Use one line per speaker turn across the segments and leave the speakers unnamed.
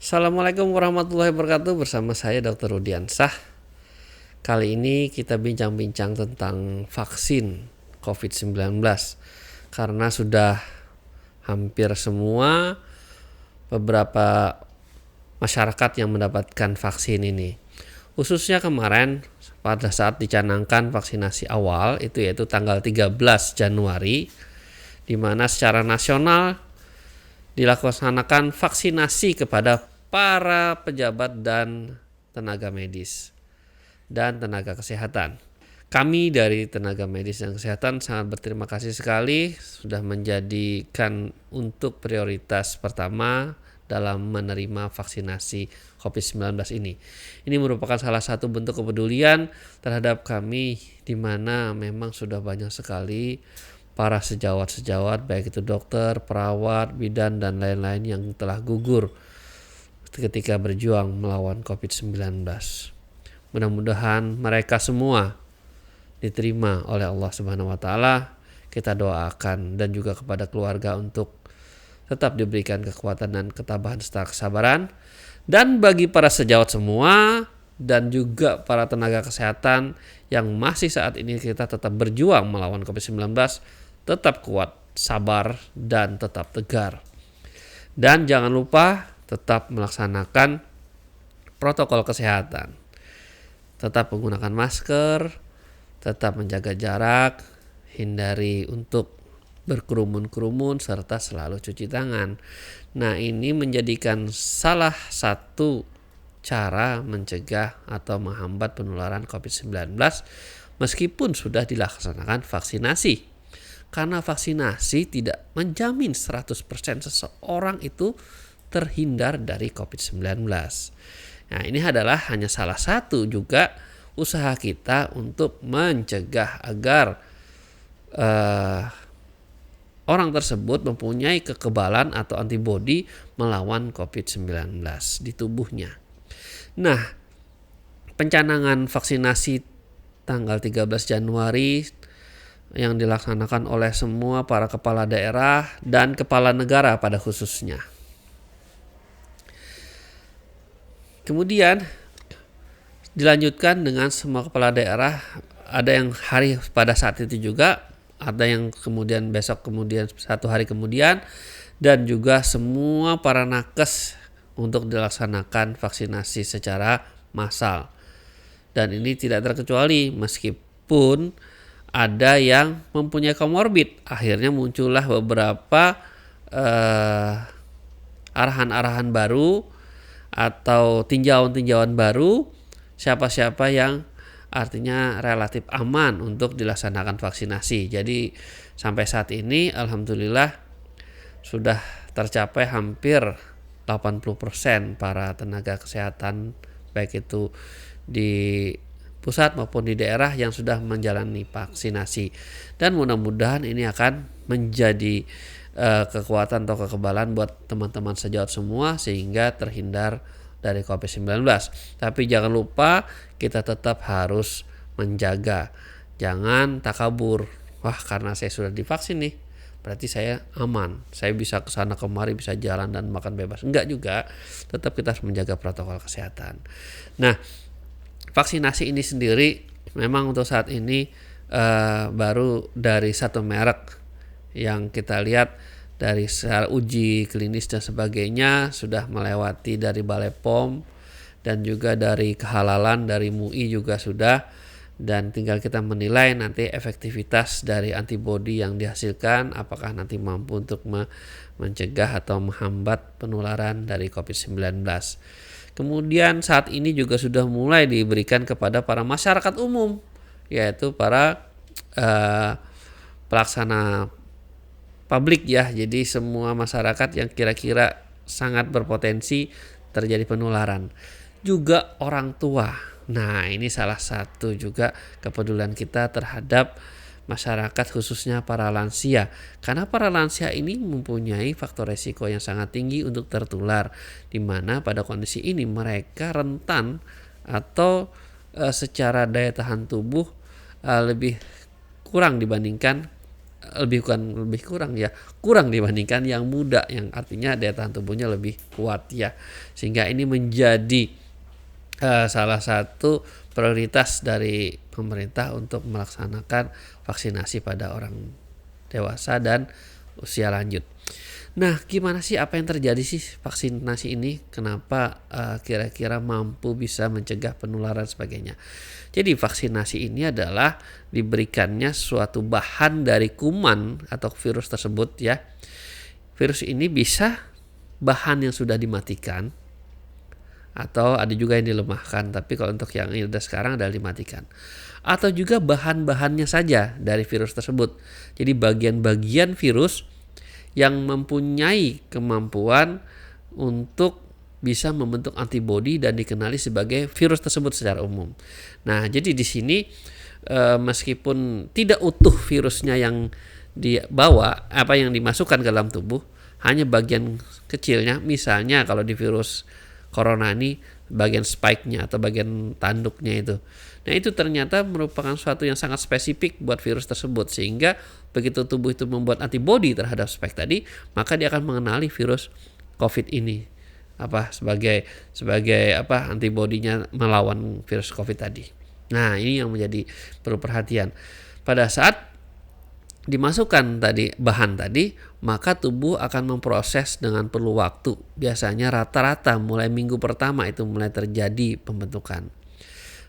Assalamualaikum warahmatullahi wabarakatuh. Bersama saya Dr. Rudiansah. Kali ini kita bincang-bincang tentang vaksin COVID-19. Karena sudah hampir semua beberapa masyarakat yang mendapatkan vaksin ini. Khususnya kemarin pada saat dicanangkan vaksinasi awal itu yaitu tanggal 13 Januari, di mana secara nasional dilaksanakan vaksinasi kepada para pejabat dan tenaga medis dan tenaga kesehatan. Kami dari tenaga medis dan kesehatan sangat berterima kasih sekali sudah menjadikan untuk prioritas pertama dalam menerima vaksinasi COVID-19 ini. Ini merupakan salah satu bentuk kepedulian terhadap kami, di mana memang sudah banyak sekali para sejawat-sejawat, baik itu dokter, perawat, bidan, dan lain-lain yang telah gugur ketika berjuang melawan COVID-19. Mudah-mudahan mereka semua diterima oleh Allah Subhanahu wa taala. Kita doakan dan juga kepada keluarga untuk tetap diberikan kekuatan dan ketabahan serta kesabaran. Dan bagi para sejawat semua dan juga para tenaga kesehatan yang masih saat ini kita tetap berjuang melawan COVID-19, tetap kuat, sabar, dan tetap tegar. Dan jangan lupa tetap melaksanakan protokol kesehatan. Tetap menggunakan masker, tetap menjaga jarak, hindari untuk berkerumun-kerumun, serta selalu cuci tangan. Nah, ini menjadikan salah satu cara mencegah atau menghambat penularan COVID-19 meskipun sudah dilaksanakan vaksinasi. Karena vaksinasi tidak menjamin 100% seseorang itu terhindar dari COVID-19. Nah, ini adalah hanya salah satu juga usaha kita untuk mencegah agar orang tersebut mempunyai kekebalan atau antibodi melawan COVID-19 di tubuhnya. Nah, pencanangan vaksinasi tanggal 13 Januari yang dilaksanakan oleh semua para kepala daerah dan kepala negara pada khususnya. Kemudian dilanjutkan dengan semua kepala daerah, ada yang hari pada saat itu juga, ada yang kemudian besok, kemudian satu hari kemudian, dan juga semua para nakes untuk dilaksanakan vaksinasi secara massal. Dan ini tidak terkecuali meskipun ada yang mempunyai komorbid. Akhirnya muncullah beberapa arahan-arahan baru atau tinjauan-tinjauan baru, siapa-siapa yang artinya relatif aman untuk dilaksanakan vaksinasi. Jadi sampai saat ini alhamdulillah sudah tercapai hampir 80% para tenaga kesehatan baik itu di pusat maupun di daerah yang sudah menjalani vaksinasi. Dan mudah-mudahan ini akan menjadi kekuatan atau kekebalan buat teman-teman sejawat semua sehingga terhindar dari COVID-19. Tapi jangan lupa kita tetap harus menjaga. Jangan takabur. Wah, karena saya sudah divaksin nih, berarti saya aman. Saya bisa kesana kemari, bisa jalan dan makan bebas. Enggak juga. Tetap kita harus menjaga protokol kesehatan. Nah, vaksinasi ini sendiri memang untuk saat ini baru dari satu merek yang kita lihat dari secara uji klinis dan sebagainya sudah melewati dari Balai POM dan juga dari kehalalan dari MUI juga sudah, dan tinggal kita menilai nanti efektivitas dari antibodi yang dihasilkan apakah nanti mampu untuk mencegah atau menghambat penularan dari COVID-19. Kemudian saat ini juga sudah mulai diberikan kepada para masyarakat umum, yaitu para pelaksana publik ya. Jadi semua masyarakat yang kira-kira sangat berpotensi terjadi penularan. Juga orang tua. Nah, ini salah satu juga kepedulian kita terhadap masyarakat khususnya para lansia. Karena para lansia ini mempunyai faktor resiko yang sangat tinggi untuk tertular, di mana pada kondisi ini mereka rentan atau secara daya tahan tubuh lebih kurang dibandingkan lebih kurang ya, kurang dibandingkan yang muda, yang artinya daya tahan tubuhnya lebih kuat ya. Sehingga ini menjadi salah satu prioritas dari pemerintah untuk melaksanakan vaksinasi pada orang dewasa dan usia lanjut. Nah, gimana sih, apa yang terjadi sih vaksinasi ini? Kenapa kira-kira mampu bisa mencegah penularan sebagainya? Jadi vaksinasi ini adalah diberikannya suatu bahan dari kuman atau virus tersebut ya. Virus ini bisa bahan yang sudah dimatikan atau ada juga yang dilemahkan, tapi kalau untuk yang ini udah sekarang adalah dimatikan. Atau juga bahan-bahannya saja dari virus tersebut. Jadi bagian-bagian virus yang mempunyai kemampuan untuk bisa membentuk antibodi dan dikenali sebagai virus tersebut secara umum. Nah, jadi di sini meskipun tidak utuh virusnya yang dibawa, apa yang dimasukkan ke dalam tubuh, hanya bagian kecilnya. Misalnya kalau di virus corona ini bagian spike-nya atau bagian tanduknya itu. Nah, itu ternyata merupakan suatu yang sangat spesifik buat virus tersebut, sehingga begitu tubuh itu membuat antibodi terhadap spike tadi, maka dia akan mengenali virus COVID ini sebagai antibodinya melawan virus COVID tadi. Nah, ini yang menjadi perlu perhatian. Pada saat dimasukkan bahan tadi, maka tubuh akan memproses dengan perlu waktu. Biasanya rata-rata mulai minggu pertama itu mulai terjadi pembentukan.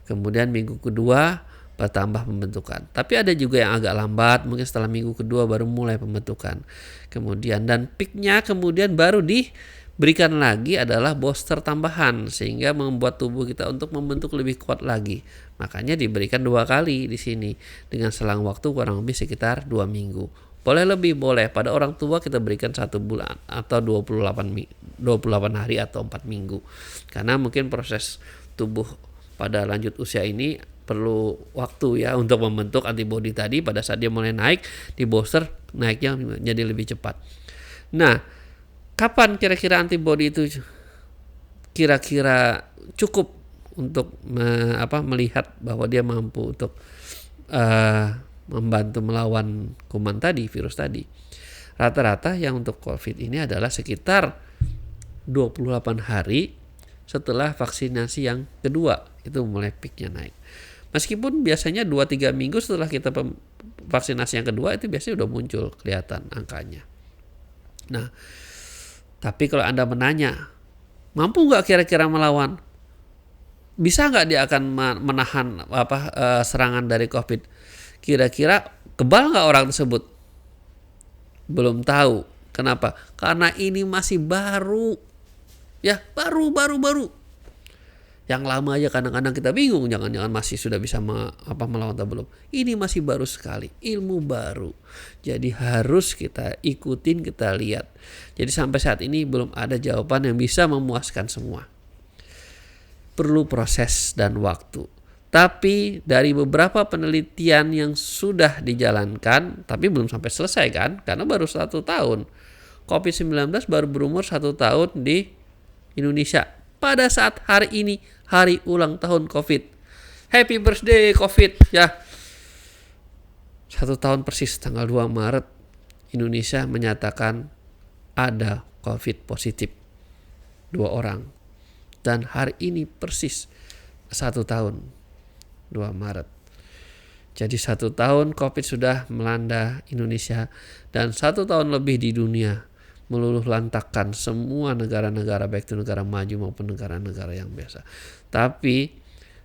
Kemudian minggu kedua bertambah pembentukan. Tapi ada juga yang agak lambat, mungkin setelah minggu kedua baru mulai pembentukan. Kemudian dan peaknya kemudian baru diberikan lagi adalah booster tambahan, sehingga membuat tubuh kita untuk membentuk lebih kuat lagi. Makanya diberikan 2 kali di sini dengan selang waktu kurang lebih sekitar 2 minggu. Boleh lebih, boleh. Pada orang tua kita berikan 1 bulan atau 28 hari atau 4 minggu. Karena mungkin proses tubuh pada lanjut usia ini perlu waktu ya untuk membentuk antibodi tadi. Pada saat dia mulai naik di booster, naiknya jadi lebih cepat. Nah, kapan kira-kira antibodi itu kira-kira cukup untuk melihat bahwa dia mampu untuk membantu melawan kuman tadi, virus tadi? Rata-rata yang untuk COVID ini adalah sekitar 28 hari setelah vaksinasi yang kedua itu mulai peaknya naik. Meskipun biasanya 2-3 minggu setelah kita vaksinasi yang kedua itu biasanya udah muncul kelihatan angkanya. Nah, tapi kalau Anda menanya, mampu nggak kira-kira melawan? Bisa nggak dia akan menahan serangan dari COVID? Kira-kira kebal nggak orang tersebut? Belum tahu. Kenapa? Karena ini masih baru. Ya, baru. Yang lama aja kadang-kadang kita bingung, jangan-jangan masih sudah bisa melawan atau belum. Ini masih baru sekali, ilmu baru. Jadi harus kita ikutin, kita lihat. Jadi sampai saat ini belum ada jawaban yang bisa memuaskan semua. Perlu proses dan waktu. Tapi dari beberapa penelitian yang sudah dijalankan, tapi belum sampai selesai kan, karena baru 1 tahun. COVID-19 baru berumur 1 tahun di Indonesia. Pada saat hari ini, hari ulang tahun COVID. Happy birthday COVID ya. 1 tahun persis, tanggal 2 Maret, Indonesia menyatakan ada COVID positif 2 orang. Dan hari ini persis 1 tahun, 2 Maret. Jadi 1 tahun COVID sudah melanda Indonesia dan 1 tahun lebih di dunia, meluluh lantakkan semua negara-negara, baik itu negara maju maupun negara-negara yang biasa. Tapi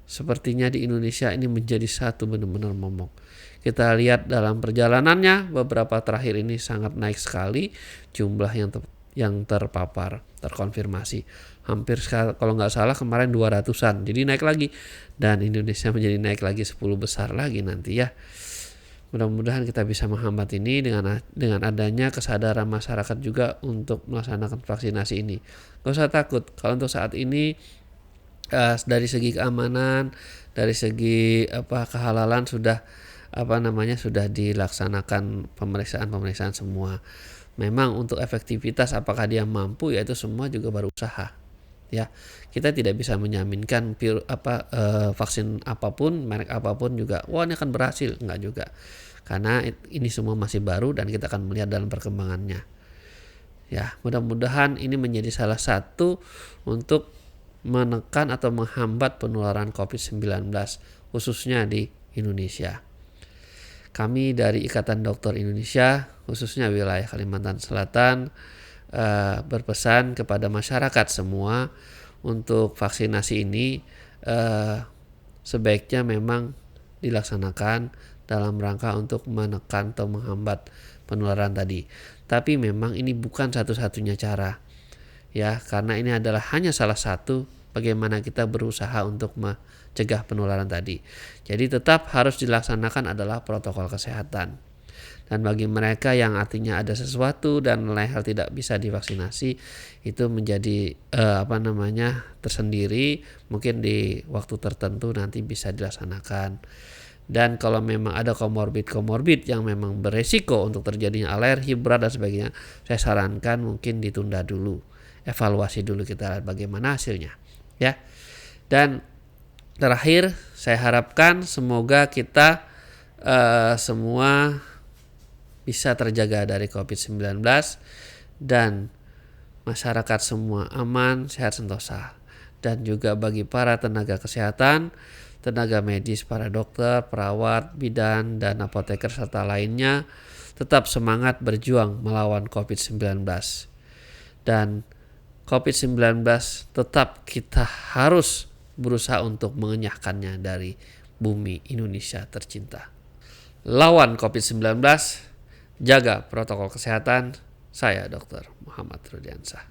sepertinya di Indonesia ini menjadi satu benar-benar momok. Kita lihat dalam perjalanannya beberapa terakhir ini sangat naik sekali jumlah yang terpapar, terkonfirmasi. Hampir kalau nggak salah kemarin 200-an. Jadi naik lagi dan Indonesia menjadi naik lagi 10 besar lagi nanti ya. Mudah-mudahan kita bisa menghambat ini dengan adanya kesadaran masyarakat juga untuk melaksanakan vaksinasi ini. Gak usah takut. Kalau untuk saat ini dari segi keamanan, dari segi kehalalan sudah sudah dilaksanakan pemeriksaan semua. Memang untuk efektivitas apakah dia mampu, ya itu semua juga baru usaha. Ya, kita tidak bisa menjaminkan vaksin apapun, merek apapun juga ini akan berhasil, enggak juga. karena ini semua masih baru dan kita akan melihat dalam perkembangannya. Ya, mudah-mudahan ini menjadi salah satu untuk menekan atau menghambat penularan COVID-19 khususnya di Indonesia. Kami dari Ikatan Dokter Indonesia khususnya wilayah Kalimantan Selatan berpesan kepada masyarakat semua untuk vaksinasi ini sebaiknya memang dilaksanakan dalam rangka untuk menekan atau menghambat penularan tadi. Tapi memang ini bukan satu-satunya cara, ya, karena ini adalah hanya salah satu bagaimana kita berusaha untuk mencegah penularan tadi. Jadi tetap harus dilaksanakan adalah protokol kesehatan. Dan bagi mereka yang artinya ada sesuatu dan lain hal tidak bisa divaksinasi, itu menjadi tersendiri, mungkin di waktu tertentu nanti bisa dilaksanakan. Dan kalau memang ada komorbid yang memang beresiko untuk terjadinya alergi berat dan sebagainya, saya sarankan mungkin ditunda dulu, evaluasi dulu, kita lihat bagaimana hasilnya, ya. Dan terakhir, saya harapkan semoga kita semua bisa terjaga dari COVID-19 dan masyarakat semua aman, sehat, sentosa. Dan juga bagi para tenaga kesehatan, tenaga medis, para dokter, perawat, bidan, dan apoteker serta lainnya tetap semangat berjuang melawan COVID-19. Dan COVID-19 tetap kita harus berusaha untuk mengenyahkannya dari bumi Indonesia tercinta. Lawan COVID-19, jaga protokol kesehatan. Saya Dr. Muhammad Rudiansah.